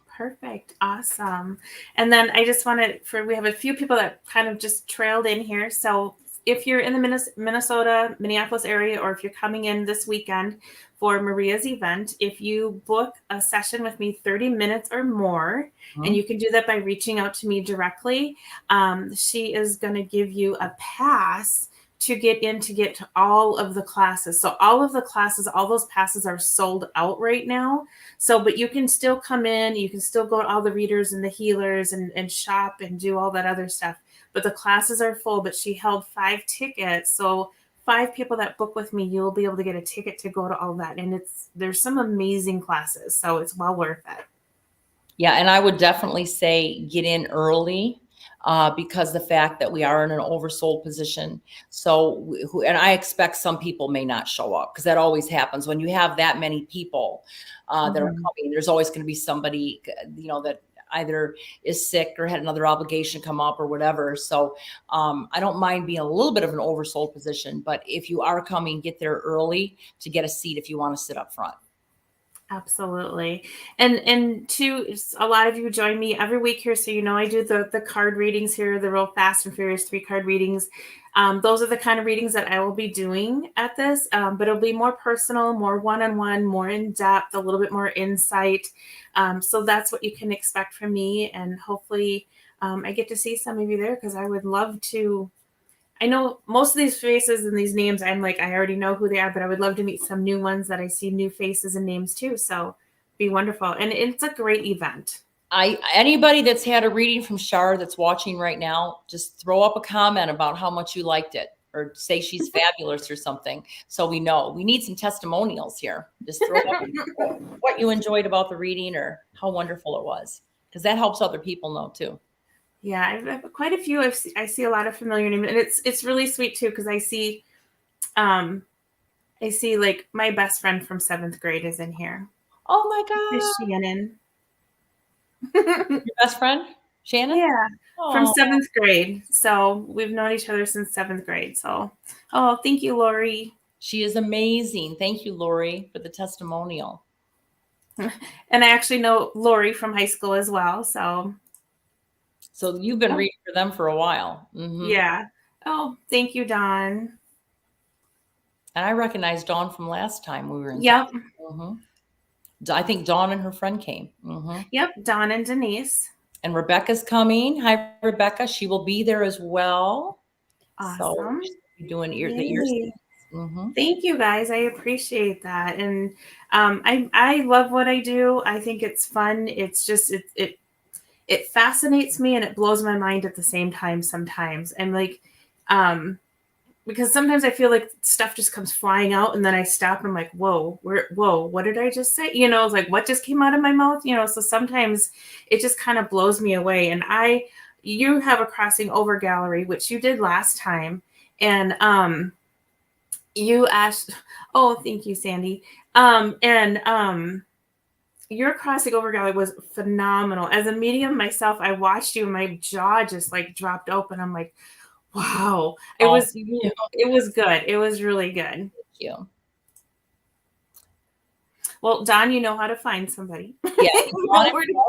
Perfect. Awesome. And then I just wanted we have a few people that kind of just trailed in here. So if you're in the Minnesota, Minneapolis area, or if you're coming in this weekend for Maria's event, if you book a session with me 30 minutes or more, and you can do that by reaching out to me directly, she is going to give you a pass to get to all of the classes. So all of the classes, all those passes are sold out right now. So, but you can still come in, you can still go to all the readers and the healers and shop and do all that other stuff. But the classes are full, but she held 5 tickets. So 5 people that book with me, you'll be able to get a ticket to go to all that. And there's some amazing classes. So it's well worth it. Yeah. And I would definitely say get in early. Because the fact that we are in an oversold position. So, and I expect some people may not show up, because that always happens when you have that many people that are coming. There's always going to be somebody, that either is sick or had another obligation come up or whatever. So I don't mind being a little bit of an oversold position, but if you are coming, get there early to get a seat if you want to sit up front. Absolutely. And two, a lot of you join me every week here. So, I do the card readings here, the real fast and furious 3 card readings. Those are the kind of readings that I will be doing at this, but it'll be more personal, more one-on-one, more in depth, a little bit more insight. So that's what you can expect from me. And hopefully I get to see some of you there, because I would love to. I know most of these faces and these names, I'm like, I already know who they are, but I would love to meet some new ones that I see new faces and names too. So be wonderful. And it's a great event. Anybody that's had a reading from Char that's watching right now, just throw up a comment about how much you liked it, or say she's fabulous or something, so we know. We need some testimonials here. Just throw up what you enjoyed about the reading or how wonderful it was, because that helps other people know too. Yeah, I've quite a few. I see a lot of familiar names, and it's really sweet too because I see like my best friend from 7th grade is in here. Oh my It's God. Shannon. Your best friend, Shannon? Yeah, from Oh, 7th grade. So we've known each other since 7th grade. So, oh, thank you, Lori. she is amazing. Thank you, Lori, for the testimonial. And I actually know Lori from high school as well. So you've been reading for them for a while. Mm-hmm. yeah. Oh, thank you, Dawn. And I recognize Dawn from last time we were in. Yep. Mm-hmm. I think Dawn and her friend came. Mm-hmm. Yep. Dawn and Denise. And Rebecca's coming. Hi, Rebecca. She will be there as well. Awesome. So she's doing the ear. Mm-hmm. Thank you, guys. I appreciate that, and I love what I do. I think it's fun. It's just it fascinates me and it blows my mind at the same time. Sometimes I'm like, because sometimes I feel like stuff just comes flying out, and then I stop and I'm like, whoa, what did I just say? It's like, what just came out of my mouth? So sometimes it just kind of blows me away. And you have a crossing over gallery, which you did last time, and you asked, oh, thank you, Sandy. Your crossing over gallery was phenomenal. As a medium myself, I watched you and my jaw just like dropped open. I'm like, wow. It was good. It was really good. Thank you. Well, Dawn, you know how to find somebody. Yeah.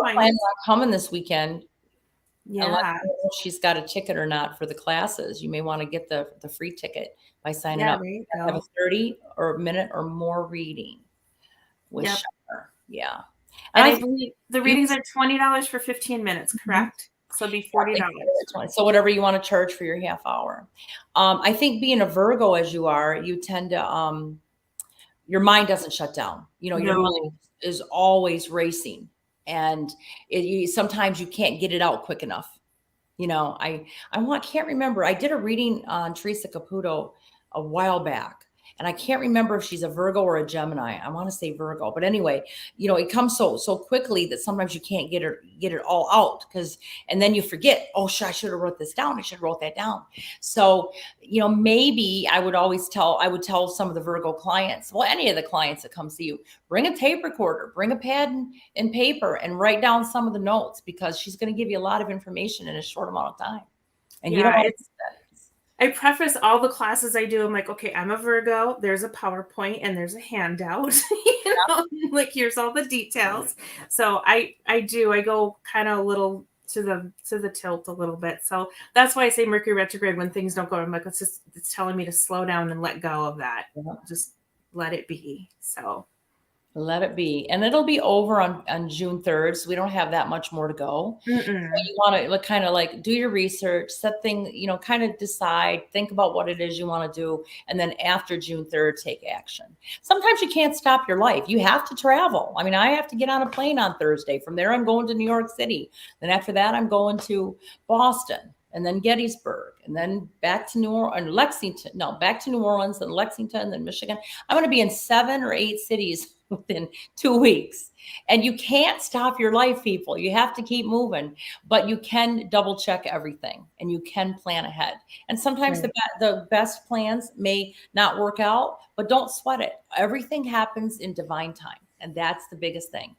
I'm coming this weekend. Yeah. She's got a ticket or not for the classes. You may want to get the free ticket by signing up. Have a 30 or minute or more reading with Char. Yeah. And I believe the readings are $20 for 15 minutes, correct? So it'd be $40. So whatever you want to charge for your half hour. I think being a Virgo as you are, you tend to your mind doesn't shut down. Your mind is always racing, and sometimes you can't get it out quick enough. Can't remember. I did a reading on Teresa Caputo a while back, and I can't remember if she's a Virgo or a Gemini. I want to say Virgo, but anyway, it comes so quickly that sometimes you can't get it all out, and then you forget. Oh, I should have wrote this down. I should have wrote that down. So, maybe I would tell some of the Virgo clients, well, any of the clients that come see you, bring a tape recorder, bring a pad and paper, and write down some of the notes, because she's going to give you a lot of information in a short amount of time. And you don't want to do that. I preface all the classes I do. I'm like, okay, I'm a Virgo. There's a PowerPoint and there's a handout. Like here's all the details. So I go kind of a little to the tilt a little bit. So that's why I say Mercury retrograde, when things don't go, I'm like, it's telling me to slow down and let go of that. Just let it be. So let it be. And it'll be over on June 3rd. So we don't have that much more to go. So you want to kind of do your research, set things, kind of decide, think about what it is you want to do. And then after June 3rd, take action. Sometimes you can't stop your life. You have to travel. I mean, I have to get on a plane on Thursday. From there, I'm going to New York City. Then after that, I'm going to Boston, and then Gettysburg, and then back to New Orleans and Lexington, and then Michigan. I'm going to be in 7 or 8 cities within 2 weeks. And you can't stop your life, people. You have to keep moving, but you can double check everything, and you can plan ahead. And sometimes the best plans may not work out, but don't sweat it. Everything happens in divine time. And that's the biggest thing.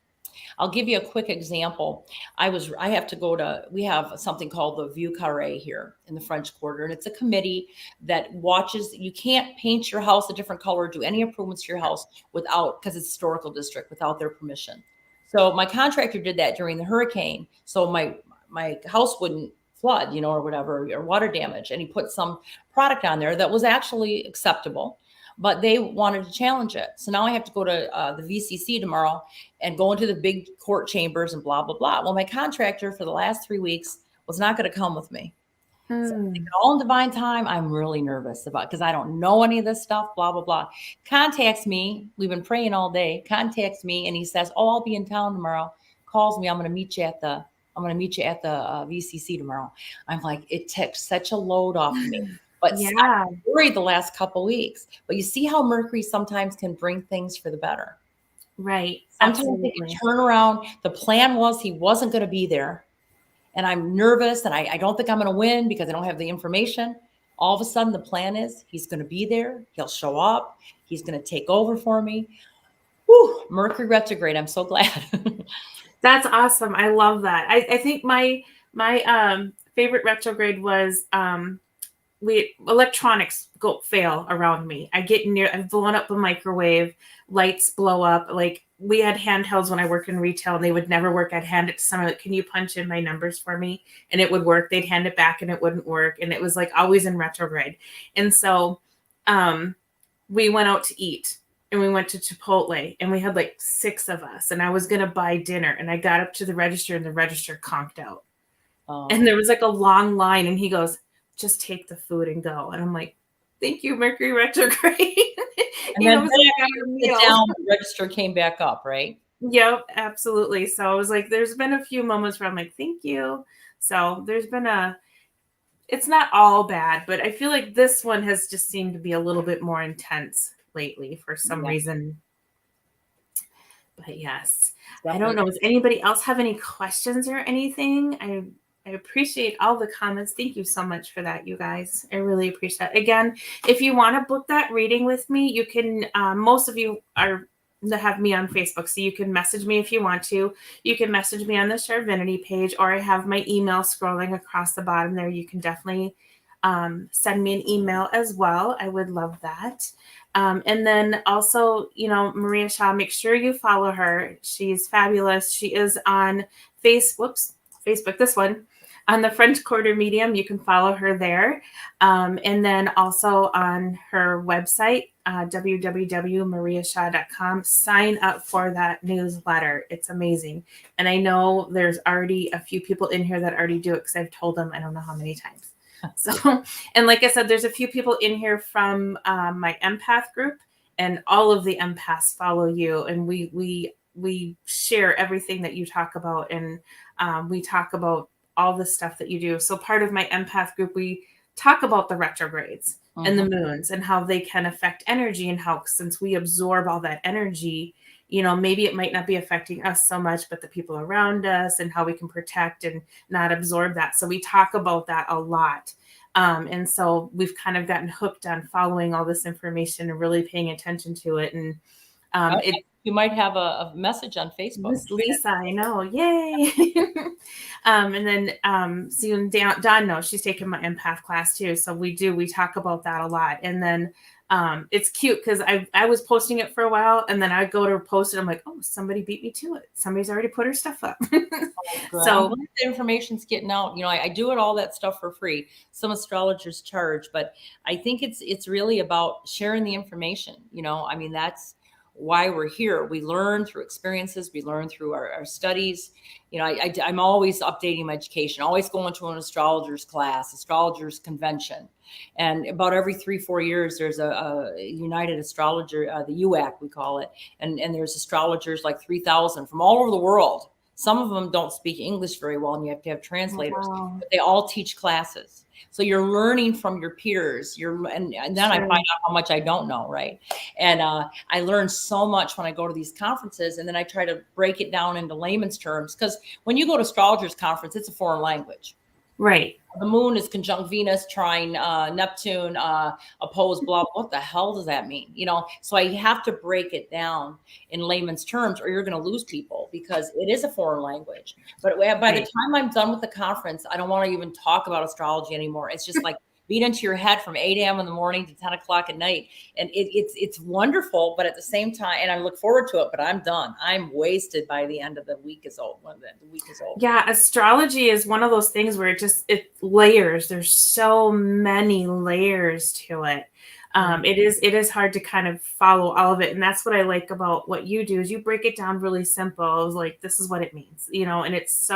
I'll give you a quick example. We have something called the View Carré here in the French Quarter, and it's a committee that watches. You can't paint your house a different color, do any improvements to your house because it's a historical district, without their permission. So my contractor did that during the hurricane, so my house wouldn't flood, or whatever, or water damage, and he put some product on there that was actually acceptable, but they wanted to challenge it. So now I have to go to the VCC tomorrow and go into the big court chambers and blah, blah, blah. Well, my contractor for the last 3 weeks was not going to come with me. So all in divine time, I'm really nervous about, because I don't know any of this stuff, blah, blah, blah. Contacts me. We've been praying all day. Contacts me, and he says, oh, I'll be in town tomorrow. calls me, I'm going to meet you at the VCC tomorrow. I'm like, it takes such a load off of me. But Yeah, I'm worried the last couple weeks. But you see how Mercury sometimes can bring things for the better. right. Sometimes they can Absolutely. turn around. The plan was he wasn't going to be there. And I'm nervous and I don't think I'm going to win because I don't have the information. All of a sudden, the plan is he's going to be there. He'll show up. He's going to take over for me. Whew, Mercury retrograde. I'm so glad. That's awesome. I love that. I think my favorite retrograde was electronics go fail around me. I get near, I've blown up a microwave, lights blow up. Like we had handhelds when I worked in retail and they would never work. I'd hand it to someone like, can you punch in my numbers for me? And it would work. They'd hand it back and it wouldn't work. And it was like always in retrograde. And so we went out to eat and we went to Chipotle and we had like 6 of us and I was going to buy dinner and I got up to the register and the register conked out. Oh. And there was like a long line and he goes, just take the food and go. And I'm like, thank you, Mercury retrograde. And then the register came back up, right? Yep, absolutely. So I was like, there's been a few moments where I'm like, thank you. So there's been it's not all bad, but I feel like this one has just seemed to be a little bit more intense lately for some reason. But yes, definitely. I don't know. Does anybody else have any questions or anything? I appreciate all the comments. Thank you so much for that, you guys. I really appreciate it. Again, if you want to book that reading with me, you can, most of you have me on Facebook, so you can message me if you want to. You can message me on the Charvinity page, or I have my email scrolling across the bottom there. You can definitely send me an email as well. I would love that. And then also, Maria Shaw, make sure you follow her. She's fabulous. She is on Facebook, this one, on the French Quarter Medium. You can follow her there. And then also on her website, www.mariashaw.com. Sign up for that newsletter. It's amazing. And I know there's already a few people in here that already do it because I've told them I don't know how many times. So, and like I said, there's a few people in here from my empath group, and all of the empaths follow you. And we share everything that you talk about, and we talk about all the stuff that you do. So part of my empath group, we talk about the retrogrades and the moons and how they can affect energy, and how, since we absorb all that energy, maybe it might not be affecting us so much, but the people around us, and how we can protect and not absorb that. So we talk about that a lot. And so we've kind of gotten hooked on following all this information and really paying attention to it. And you might have a message on Facebook. Miss Lisa, I know. Yay. And then soon Dawn knows she's taking my empath class too. So we talk about that a lot. And then it's cute because I was posting it for a while, and then I go to post it. I'm like, oh, somebody beat me to it. Somebody's already put her stuff up. So the information's getting out. I do all that stuff for free. Some astrologers charge, but I think it's really about sharing the information. That's why we're here. We learn through experiences. We learn through our studies. I'm always updating my education, always going to an astrologer's class, astrologer's convention. And about every 3-4 years, there's a United Astrologer, the UAC, we call it. And there's astrologers like 3,000 from all over the world. Some of them don't speak English very well, and you have to have translators. Wow. But they all teach classes. So you're learning from your peers. And then I find out how much I don't know, right? And I learn so much when I go to these conferences, and then I try to break it down into layman's terms. Because when you go to astrologers conference, it's a foreign language. Right. The moon is conjunct Venus, trine Neptune, opposed blah. What the hell does that mean? So I have to break it down in layman's terms, or you're going to lose people, because it is a foreign language. But by the time I'm done with the conference, I don't want to even talk about astrology anymore. It's just like beat into your head from 8 a.m. in the morning to 10 o'clock at night. And it's wonderful, but at the same time, and I look forward to it, but I'm done. I'm wasted by the end of the week is over. Yeah, astrology is one of those things where it layers. There's so many layers to it. It is hard to kind of follow all of it. And that's what I like about what you do, is you break it down really simple. It's like, this is what it means, and it's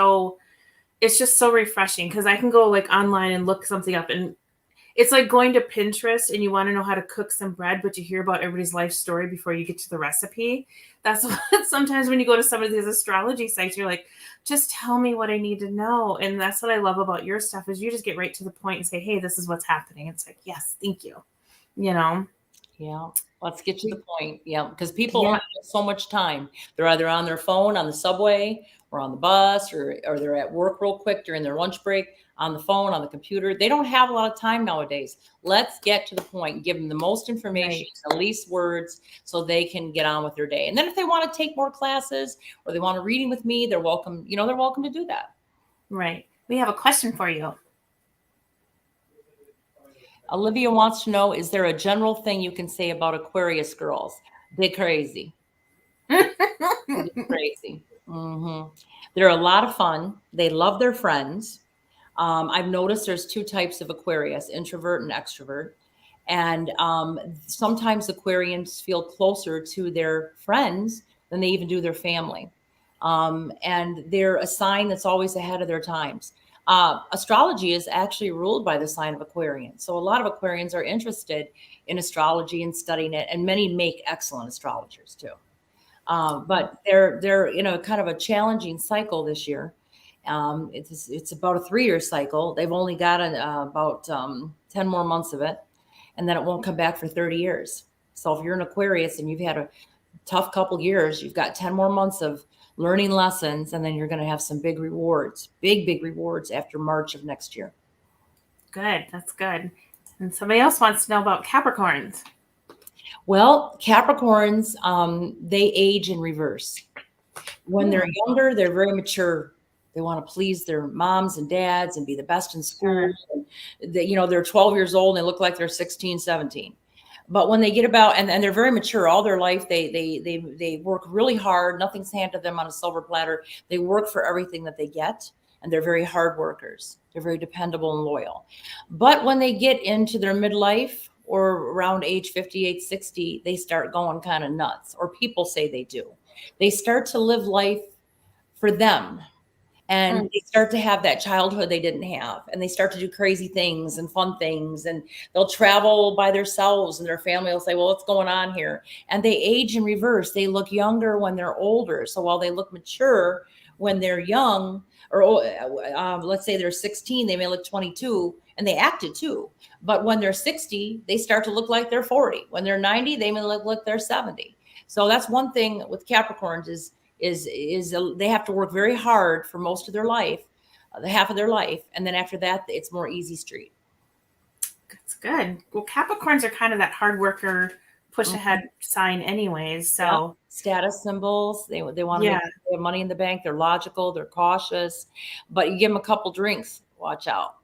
just so refreshing, because I can go like online and look something up, and It's like going to Pinterest and you want to know how to cook some bread, but you hear about everybody's life story before you get to the recipe. That's what sometimes when you go to some of these astrology sites, you're like, just tell me what I need to know. And that's what I love about your stuff is you just get right to the point and say, hey, this is what's happening. It's like, yes, thank you. You know? Yeah. Let's get to the point. Yeah. Because people Yeah. have so much time. They're either on their phone, on the subway, or on the bus, or they're at work real quick during their lunch break, on the phone, on the computer. They don't have a lot of time nowadays. Let's get to the point, give them the most information, Right. the least words, so they can get on with their day. And then if they want to take more classes or they want a reading with me, they're welcome, they're welcome to do that. Right. We have a question for you. Olivia wants to know, is there a general thing you can say about Aquarius girls? They're crazy. Crazy. They're a lot of fun. They love their friends. I've noticed there's two types of Aquarius, introvert and extrovert. And sometimes Aquarians feel closer to their friends than they even do their family. And they're a sign that's always ahead of their times. Astrology is actually ruled by the sign of Aquarian. So a lot of Aquarians are interested in astrology and studying it, and many make excellent astrologers too. But they're in a kind of a challenging cycle this year. It's about a 3-year cycle. They've only got about 10 more months of it, and then it won't come back for 30 years. So if you're an Aquarius and you've had a tough couple years, you've got 10 more months of learning lessons, and then you're going to have some big rewards, big rewards after March of next year. Good. That's good. And somebody else wants to know about Capricorns. Well, Capricorns, they age in reverse. When they're younger, they're very mature. They want to please their moms and dads and be the best in school. Sure. They're 12 years old and they look like they're 16, 17. But when they get about, and they're very mature all their life, they work really hard. Nothing's handed to them on a silver platter. They work for everything that they get, and they're very hard workers. They're very dependable and loyal. But when they get into their midlife or around age 58, 60, they start going kind of nuts, or people say they do. They start to live life for them. And they start to have that childhood they didn't have. And they start to do crazy things and fun things. And they'll travel by themselves, and their family will say, well, what's going on here? And they age in reverse. They look younger when they're older. So while they look mature when they're young, or let's say they're 16, they may look 22, and they act it too. But when they're 60, they start to look like they're 40. When they're 90, they may look like they're 70. So that's one thing with Capricorns is they have to work very hard for most of their life, the half of their life. And then after that, it's more easy street. That's good. Well, Capricorns are kind of that hard worker, push ahead sign anyways. So yeah. Status symbols, they want to make they have money in the bank. They're logical, they're cautious, but you give them a couple drinks, watch out.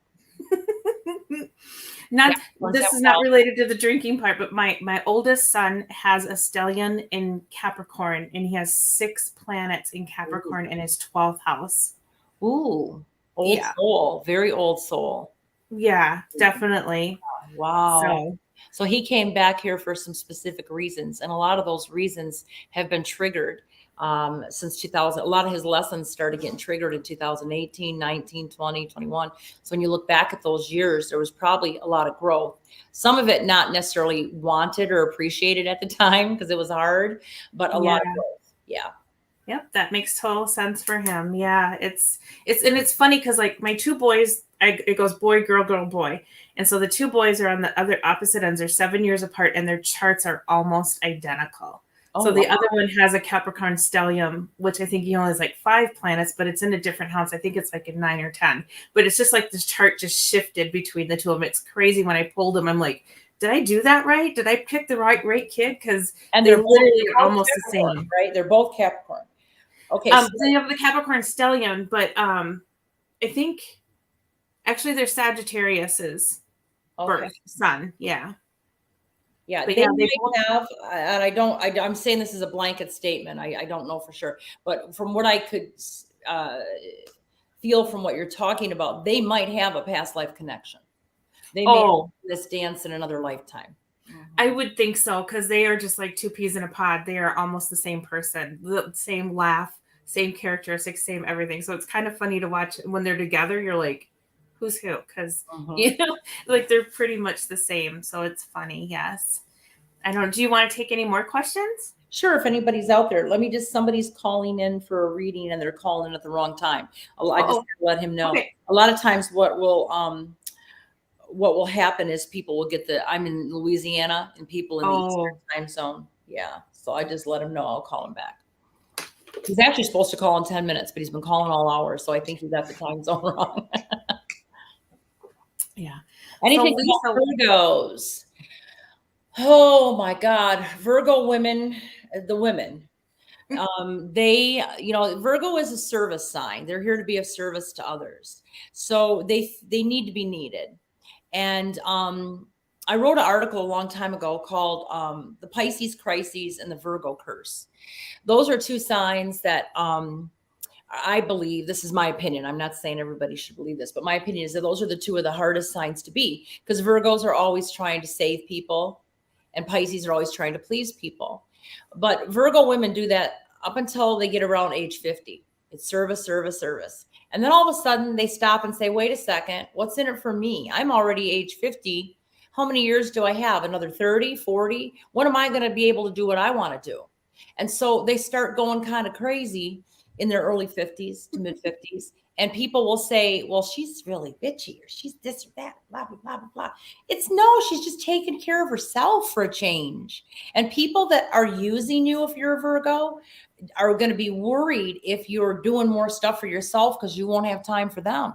This is not related to the drinking part, but my oldest son has a stellium in Capricorn, and he has 6 planets in Capricorn in his 12th house. Ooh, old soul, very old soul. Yeah, definitely. Wow. So he came back here for some specific reasons, and a lot of those reasons have been triggered since 2000. A lot of his lessons started getting triggered in 2018, 19, 20, 21. So when you look back at those years, there was probably a lot of growth. Some of it not necessarily wanted or appreciated at the time because it was hard, but a lot of growth. Yeah. Yep, that makes total sense for him. Yeah, it's funny because like my 2 boys, it goes boy, girl, girl, boy. And so the 2 boys are on the other opposite ends. They're 7 years apart, and their charts are almost identical. So the other one has a Capricorn stellium, which I think he only has like 5 planets, but it's in a different house. I think it's like in 9 or 10. But it's just like this chart just shifted between the 2 of them. It's crazy. When I pulled them, I'm like, did I do that right? Did I pick the right kid? Because they're literally almost the same. Right? They're both Capricorn. Okay. So they have the Capricorn stellium, but I think actually they're Sagittarius's birth sun. Yeah. Yeah, but they might have, and I'm saying this is a blanket statement. I don't know for sure, but from what I could feel from what you're talking about, they might have a past life connection. They may have this dance in another lifetime. I would think so, because they are just like 2 peas in a pod. They are almost the same person, the same laugh, same characteristics, same everything. So it's kind of funny to watch when they're together. You're like, who's who, because Mhm. like they're pretty much the same. So it's funny. Yes. I don't. Do you want to take any more questions? Sure, if anybody's out there, somebody's calling in for a reading and they're calling in at the wrong time. I just Oh, let him know. okay. A lot of times what will happen is people will get I'm in Louisiana and people in the Eastern Oh, time zone. Yeah. So I just let him know I'll call him back. He's actually supposed to call in 10 minutes, but he's been calling all hours. So I think he got the time zone wrong. yeah. So Anything Lisa, about Virgos? Oh my God. Virgo women, the women. Virgo is a service sign. They're here to be of service to others. So they need to be needed. And I wrote an article a long time ago called The Pisces Crises and the Virgo Curse. Those are two signs that I believe, this is my opinion. I'm not saying everybody should believe this, but my opinion is that those are the two of the hardest signs to be, because Virgos are always trying to save people and Pisces are always trying to please people. But Virgo women do that up until they get around age 50. It's service, service, service. And then all of a sudden they stop and say, wait a second, what's in it for me? I'm already age 50. How many years do I have? Another 30, 40? When am I going to be able to do what I want to do? And so they start going kind of crazy in their early 50s to mid 50s. And people will say, well, she's really bitchy or she's this or that, blah, blah, blah, blah, blah. It's no, she's just taking care of herself for a change. And people that are using you, if you're a Virgo, are going to be worried if you're doing more stuff for yourself because you won't have time for them.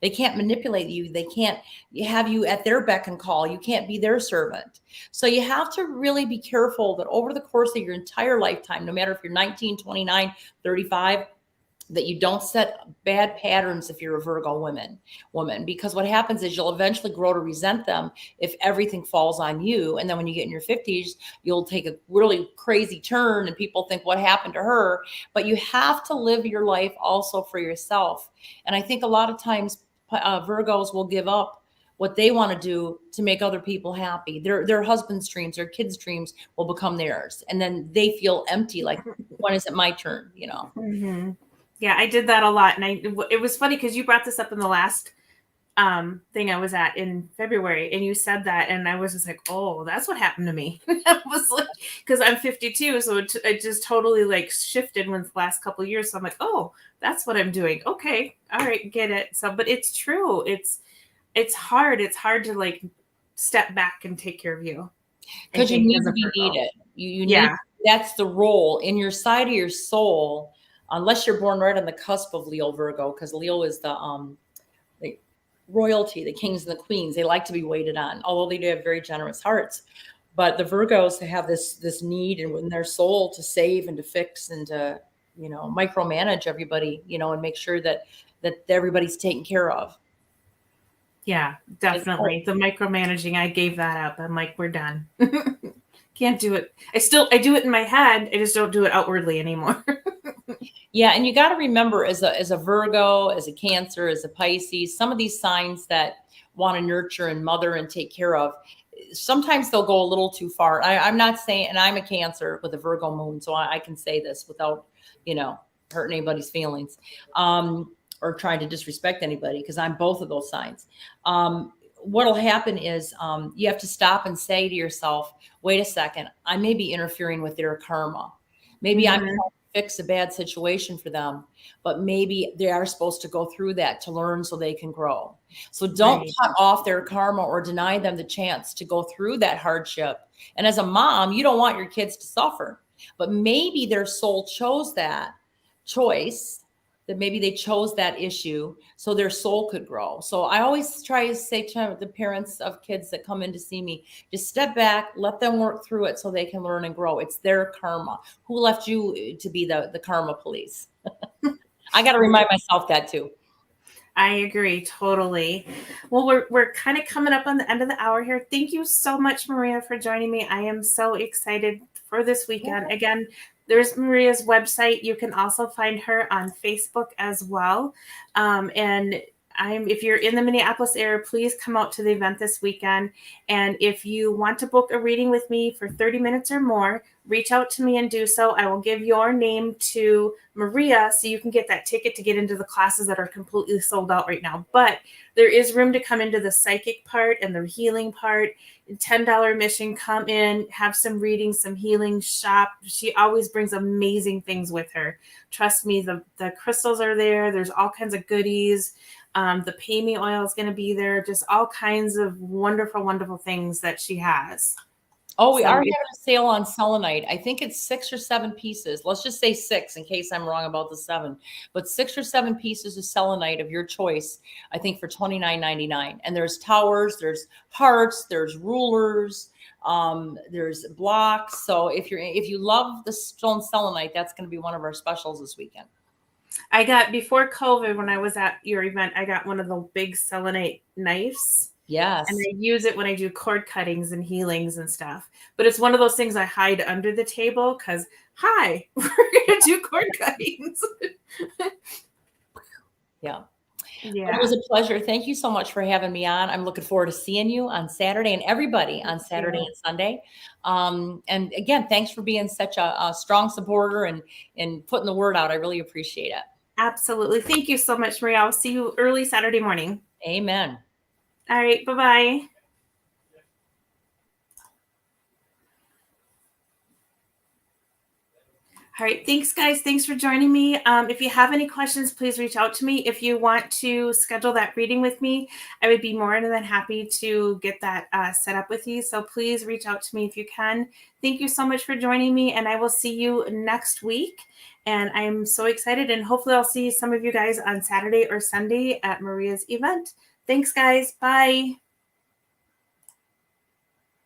They can't manipulate you. They can't have you at their beck and call. You can't be their servant. So you have to really be careful that over the course of your entire lifetime, no matter if you're 19, 29, 35, that you don't set bad patterns if you're a Virgo woman, because what happens is you'll eventually grow to resent them if everything falls on you. And then when you get in your 50s, you'll take a really crazy turn and people think, what happened to her? But you have to live your life also for yourself. And I think a lot of times Virgos will give up what they want to do to make other people happy. Their husband's dreams, their kids' dreams will become theirs. And then they feel empty, like, when is it my turn? mm-hmm. Yeah, I did that a lot. And it was funny because you brought this up in the last thing I was at in February, and you said that, and I was just like, oh, that's what happened to me. I was like, because I'm 52, so it just totally like shifted with the last couple of years. So I'm like, oh, that's what I'm doing. Okay, all right, get it. So, but it's true. It's hard. It's hard to like step back and take care of you. I Because you think need as to a be Virgo. needed. You need, Yeah. that's the role in your side of your soul, unless you're born right on the cusp of Leo Virgo, because Leo is the royalty, the kings and the queens. They like to be waited on, although they do have very generous hearts. But the Virgos, they have this need in their soul to save and to fix and to, micromanage everybody, and make sure that everybody's taken care of. Yeah, definitely. The micromanaging, I gave that up. I'm like, we're done. Can't do it. I do it in my head. I just don't do it outwardly anymore. Yeah, and you got to remember, as a Virgo, as a Cancer, as a Pisces, some of these signs that want to nurture and mother and take care of, sometimes they'll go a little too far. I'm not saying, and I'm a Cancer with a Virgo moon, so I can say this without, hurting anybody's feelings, or trying to disrespect anybody, because I'm both of those signs. What'll happen is you have to stop and say to yourself, wait a second, I may be interfering with their karma. Maybe I'm trying to fix a bad situation for them, but maybe they are supposed to go through that to learn so they can grow. So don't Right. cut off their karma or deny them the chance to go through that hardship. And as a mom, you don't want your kids to suffer, but maybe their soul chose that choice, that maybe they chose that issue so their soul could grow. So I always try to say to the parents of kids that come in to see me, just step back, let them work through it so they can learn and grow. It's their karma. Who left you to be the karma police? I got to remind myself that too. I agree totally. Well, we're kind of coming up on the end of the hour here. Thank you so much, Maria, for joining me. I am so excited for this weekend. Again, there's Maria's website. You can also find her on Facebook as well. And if you're in the Minneapolis area, please come out to the event this weekend. And if you want to book a reading with me for 30 minutes or more, reach out to me and do so. I will give your name to Maria so you can get that ticket to get into the classes that are completely sold out right now. But there is room to come into the psychic part and the healing part. $10 admission, come in, have some readings, some healing, shop. She always brings amazing things with her. Trust me, the crystals are there. There's all kinds of goodies. The pay me oil is going to be there. Just all kinds of wonderful, wonderful things that she has. Oh, we are having a sale on selenite. I think it's 6 or 7 pieces. Let's just say 6 in case I'm wrong about the 7. But 6 or 7 pieces of selenite of your choice, I think for $29.99. And there's towers, there's hearts, there's rulers, there's blocks. So if you love the stone selenite, that's going to be one of our specials this weekend. I got, before COVID, when I was at your event, I got one of the big selenite knives. Yes. And I use it when I do cord cuttings and healings and stuff. But it's one of those things I hide under the table because, hi, we're going to do cord cuttings. Yeah. Yeah. Well, it was a pleasure. Thank you so much for having me on. I'm looking forward to seeing you on Saturday and everybody on Saturday and Sunday. And again, thanks for being such a strong supporter and putting the word out. I really appreciate it. Absolutely. Thank you so much, Maria. I'll see you early Saturday morning. Amen. All right. Bye-bye. All right. Thanks, guys. Thanks for joining me. If you have any questions, please reach out to me. If you want to schedule that reading with me, I would be more than happy to get that set up with you. So please reach out to me if you can. Thank you so much for joining me, and I will see you next week. And I'm so excited, and hopefully I'll see some of you guys on Saturday or Sunday at Maria's event. Thanks, guys. Bye.